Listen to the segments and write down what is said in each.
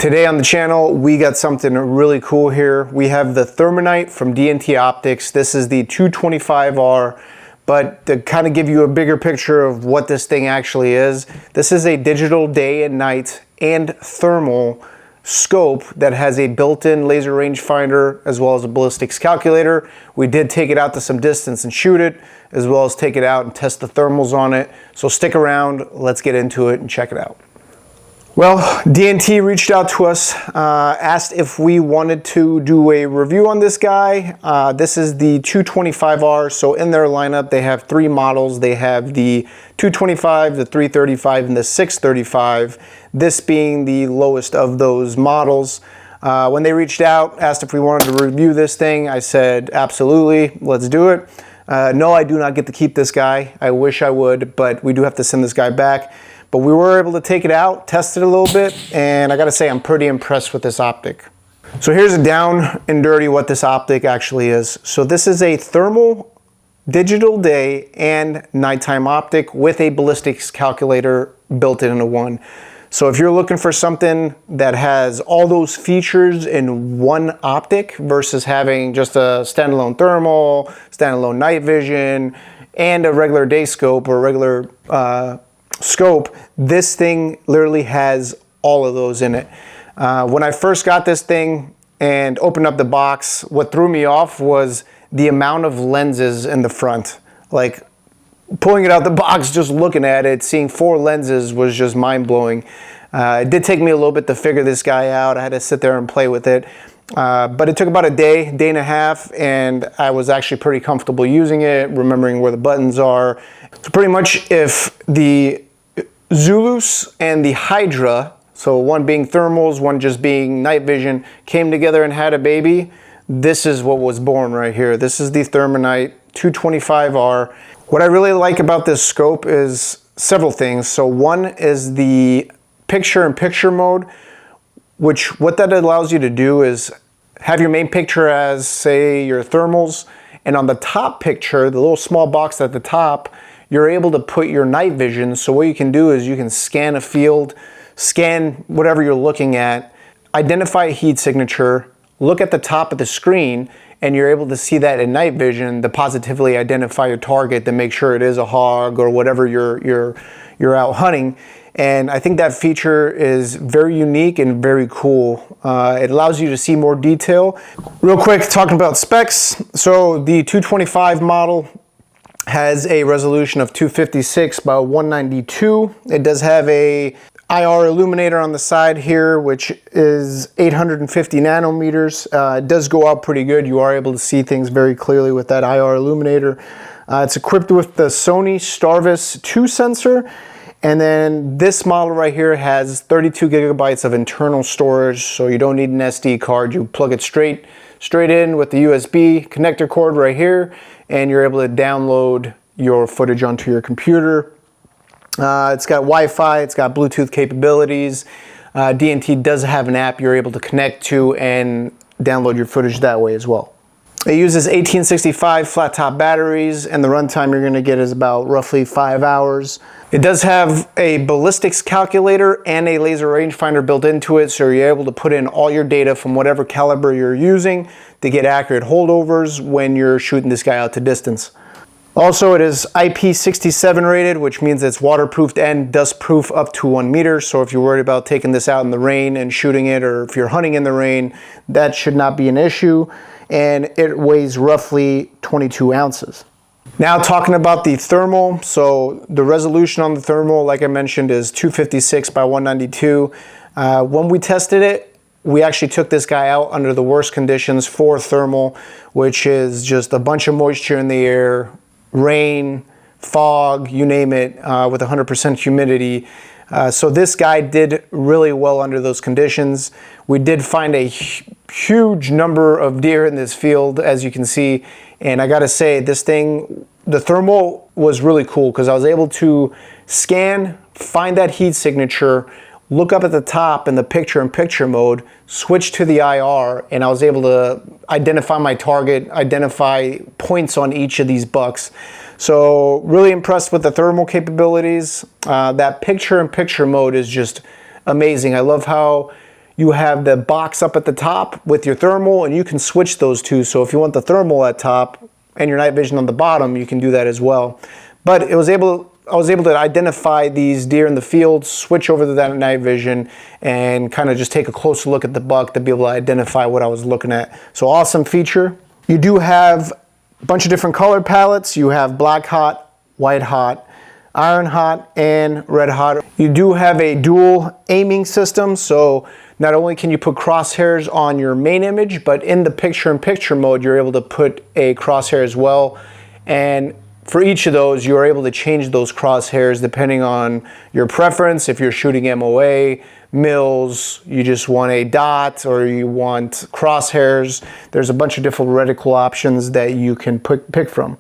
Today on the channel, we got something really cool here. We have the ThermNight from DNT Optics. This is the 225R, but to kind of give you a bigger picture of what this thing actually is, this is a digital day and night and thermal scope that has a built-in laser rangefinder as well as a ballistics calculator. We did take it out to some distance and shoot it, as well as take it out and test the thermals on it. So stick around, let's get into it and check it out. Well, DNT reached out to us, asked if we wanted to do a review on this guy. This is the 225R, so in their lineup they have three models. They have the 225, the 335, and the 635, this being the lowest of those models. When they reached out, asked if we wanted to review this thing, I said, absolutely, let's do it. No, I do not get to keep this guy. I wish I would, but we do have to send this guy back. But we were able to take it out, test it a little bit, and I gotta say I'm pretty impressed with this optic. So here's a down and dirty what this optic actually is. So this is a thermal digital day and nighttime optic with a ballistics calculator built into one. So if you're looking for something that has all those features in one optic versus having just a standalone thermal, standalone night vision, and a regular day scope or regular scope, this thing literally has all of those in it. When I first got this thing and opened up the box, what threw me off was the amount of lenses in the front. Like pulling it out the box, just looking at it, seeing 4 lenses was just mind-blowing. It did take me a little bit to figure this guy out. I had to sit there and play with it. But it took about a day and a half, and I was actually pretty comfortable using it, remembering where the buttons are. So pretty much if the Zulus and the Hydra, so one being thermals, one just being night vision, came together and had a baby, this is what was born right here. This is the ThermNight 225R. What I really like about this scope is several things. So one is the picture-in-picture mode, which what that allows you to do is have your main picture as, say, your thermals, and on the top picture, the little small box at the top, you're able to put your night vision. So what you can do is you can scan a field, scan whatever you're looking at, identify a heat signature, look at the top of the screen, and you're able to see that in night vision to positively identify your target to make sure it is a hog or whatever you're out hunting. And I think that feature is very unique and very cool. It allows you to see more detail. Real quick, talking about specs. So the 225 model has a resolution of 256 by 192. It does have a IR illuminator on the side here, which is 850 nanometers. It does go out pretty good. You are able to see things very clearly with that IR illuminator. It's equipped with the Sony Starvis 2 sensor. And then this model right here has 32 gigabytes of internal storage, so you don't need an SD card. You plug it straight in with the USB connector cord right here, and you're able to download your footage onto your computer. It's got Wi-Fi, it's got Bluetooth capabilities. DNT does have an app you're able to connect to and download your footage that way as well. It uses 1865 flat top batteries, and the runtime you're gonna get is about roughly 5 hours. It does have a ballistics calculator and a laser rangefinder built into it, so you're able to put in all your data from whatever caliber you're using to get accurate holdovers when you're shooting this guy out to distance. Also, it is IP67 rated, which means it's waterproofed and dustproof up to 1 meter. So if you're worried about taking this out in the rain and shooting it, or if you're hunting in the rain, that should not be an issue. And it weighs roughly 22 ounces. Now talking about the thermal, so the resolution on the thermal, like I mentioned, is 256 by 192. When we tested it, we actually took this guy out under the worst conditions for thermal, which is just a bunch of moisture in the air, rain, fog, you name it, with 100% humidity. So this guy did really well under those conditions. We did find a huge number of deer in this field, as you can see, and I gotta say, this thing, the thermal was really cool because I was able to scan, find that heat signature, look up at the top in the picture-in-picture mode, switch to the IR, and I was able to identify my target, identify points on each of these bucks. So really impressed with the thermal capabilities. That picture-in-picture mode is just amazing. I love how you have the box up at the top with your thermal, and you can switch those two. So if you want the thermal at top and your night vision on the bottom, you can do that as well. But I was able to identify these deer in the field, switch over to that night vision, and kind of just take a closer look at the buck to be able to identify what I was looking at. So awesome feature. You do have a bunch of different color palettes. You have black hot, white hot, iron hot, and red hot. You do have a dual aiming system, so not only can you put crosshairs on your main image, but in the picture-in-picture mode, you're able to put a crosshair as well. And for each of those, you're able to change those crosshairs depending on your preference. If you're shooting MOA, mills, you just want a dot, or you want crosshairs, there's a bunch of different reticle options that you can pick from.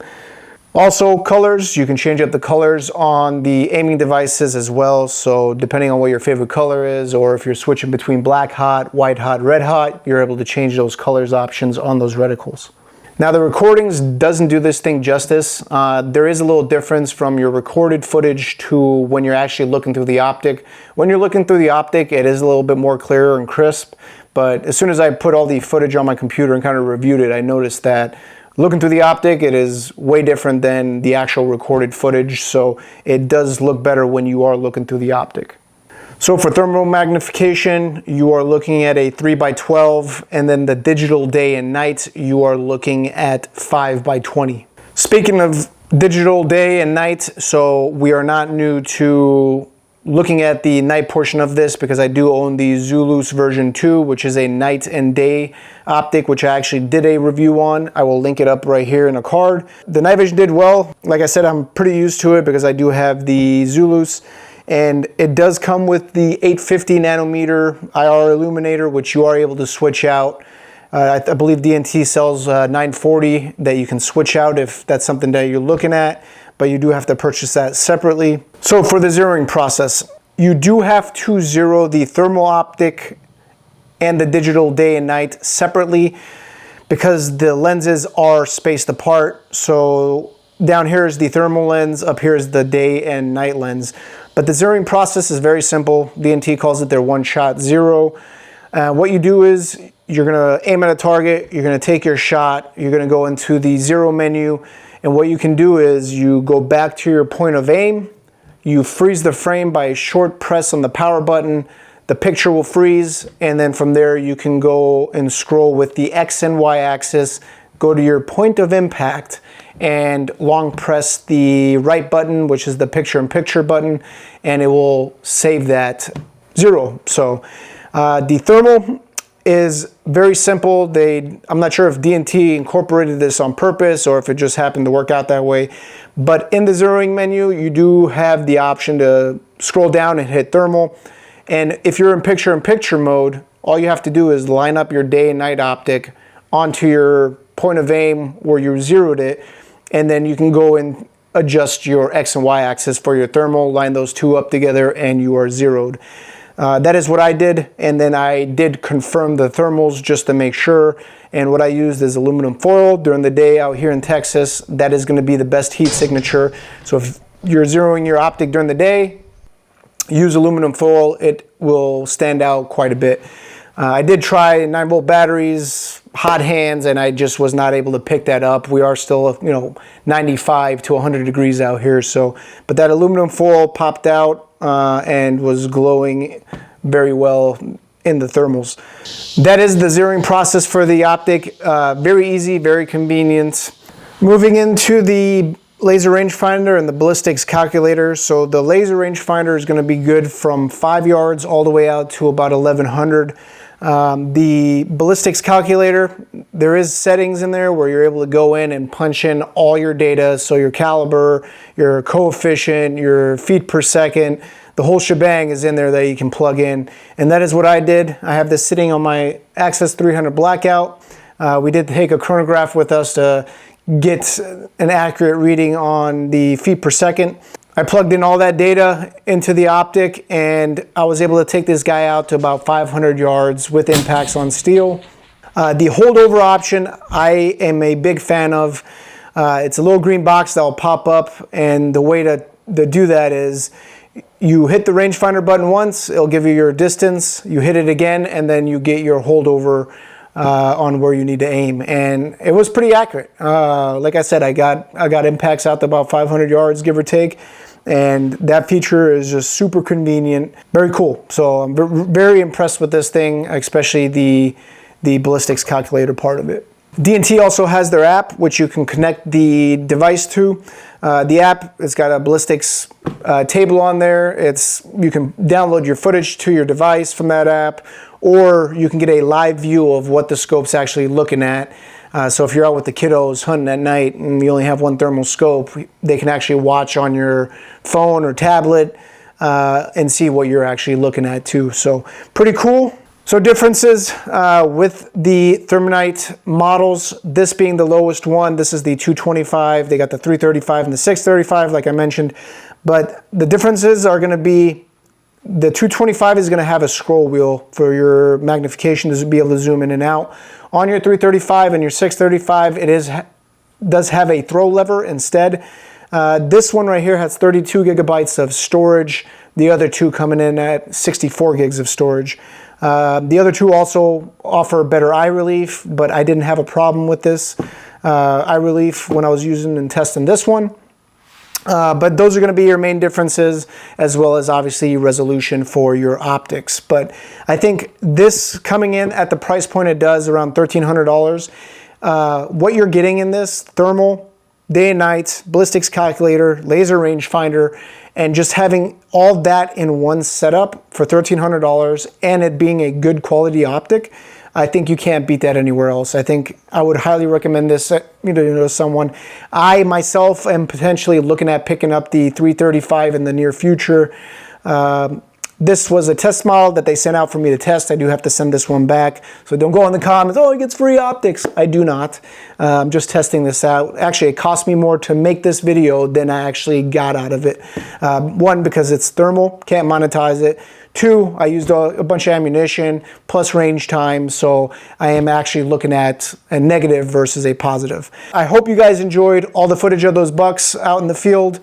Also, colors, you can change up the colors on the aiming devices as well. So depending on what your favorite color is, or if you're switching between black hot, white hot, red hot, you're able to change those colors options on those reticles. Now the recordings doesn't do this thing justice. There is a little difference from your recorded footage to when you're actually looking through the optic. When you're looking through the optic, it is a little bit more clear and crisp. But as soon as I put all the footage on my computer and kind of reviewed it, I noticed that looking through the optic, it is way different than the actual recorded footage. So it does look better when you are looking through the optic. So for thermal magnification, you are looking at a 3x12, and then the digital day and night, you are looking at 5x20. Speaking of digital day and night, so we are not new to looking at the night portion of this, because I do own the Zulus version 2, which is a night and day optic, which I actually did a review on. I will link it up right here in a card. The night vision did well. Like I said, I'm pretty used to it because I do have the Zulus. And it does come with the 850 nanometer IR illuminator, which you are able to switch out. I believe DNT sells 940 that you can switch out if that's something that you're looking at, but you do have to purchase that separately. So for the zeroing process, you do have to zero the thermal optic and the digital day and night separately because the lenses are spaced apart. So down here is the thermal lens, up here is the day and night lens. But the zeroing process is very simple. DNT calls it their one-shot zero. What you do is you're gonna aim at a target, you're gonna take your shot, you're gonna go into the zero menu, and what you can do is you go back to your point of aim, you freeze the frame by a short press on the power button, the picture will freeze, and then from there you can go and scroll with the X and Y axis, go to your point of impact, and long press the right button, which is the picture-in-picture button, and it will save that zero. So the thermal is very simple. I'm not sure if DNT incorporated this on purpose or if it just happened to work out that way. But in the zeroing menu, you do have the option to scroll down and hit thermal. And if you're in picture-in-picture mode, all you have to do is line up your day and night optic onto your point of aim where you zeroed it, and then you can go and adjust your X and Y axis for your thermal, line those two up together, and you are zeroed. That is what I did, and then I did confirm the thermals just to make sure, and what I used is aluminum foil. During the day out here in Texas, that is going to be the best heat signature. So if you're zeroing your optic during the day, use aluminum foil. It will stand out quite a bit. I did try 9-volt batteries, hot hands, and I just was not able to pick that up. We are still, 95 to 100 degrees out here. So, but that aluminum foil popped out and was glowing very well in the thermals. That is the zeroing process for the optic. Very easy, very convenient. Moving into the laser rangefinder and the ballistics calculator. So the laser rangefinder is going to be good from 5 yards all the way out to about 1100. The ballistics calculator, there is settings in there where you're able to go in and punch in all your data. So your caliber, your coefficient, your feet per second, the whole shebang is in there that you can plug in. And that is what I did. I have this sitting on my Access 300 Blackout. We did take a chronograph with us to get an accurate reading on the feet per second. I plugged in all that data into the optic, and I was able to take this guy out to about 500 yards with impacts on steel. The holdover option I am a big fan of. It's a little green box that will pop up, and the way to do that is You hit the rangefinder button once, it'll give you your distance. You hit it again, and then you get your holdover on where you need to aim. And it was pretty accurate. Like I said, I got impacts out to about 500 yards, give or take. And that feature is just super convenient, very cool. So I'm very impressed with this thing, especially the ballistics calculator part of it. DNT also has their app, which you can connect the device to. The app, it's got a ballistics table on there. You can download your footage to your device from that app, or you can get a live view of what the scope's actually looking at. So if you're out with the kiddos hunting at night and you only have one thermal scope, they can actually watch on your phone or tablet and see what you're actually looking at too. So pretty cool. So differences with the ThermNight models, this being the lowest one, this is the 225. They got the 335 and the 635, like I mentioned. But the differences are going to be, the 225 is going to have a scroll wheel for your magnification to be able to zoom in and out. On your 335 and your 635, it does have a throw lever instead. This one right here has 32 gigabytes of storage. The other two coming in at 64 gigs of storage. The other two also offer better eye relief, but I didn't have a problem with this eye relief when I was using and testing this one. But those are going to be your main differences, as well as obviously resolution for your optics. But I think this coming in at the price point it does, around $1,300, what you're getting in this, thermal, day and night, ballistics calculator, laser rangefinder, and just having all that in one setup for $1,300 and it being a good quality optic, I think you can't beat that anywhere else. I think I would highly recommend this to someone. I myself am potentially looking at picking up the 335 in the near future. This was a test model that they sent out for me to test. I do have to send this one back. So don't go in the comments, oh, it gets free optics. I do not. I'm just testing this out. Actually, it cost me more to make this video than I actually got out of it. One, because it's thermal, can't monetize it. Two, I used a bunch of ammunition plus range time, so I am actually looking at a negative versus a positive. I hope you guys enjoyed all the footage of those bucks out in the field.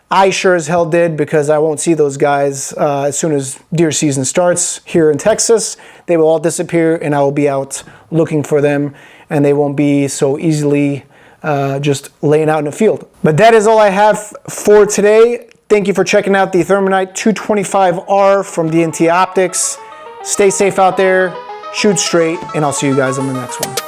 I sure as hell did, because I won't see those guys as soon as deer season starts here in Texas. They will all disappear and I will be out looking for them, and they won't be so easily just laying out in the field. But that is all I have for today. Thank you for checking out the ThermNight 225R from DNT Optics. Stay safe out there, shoot straight, and I'll see you guys on the next one.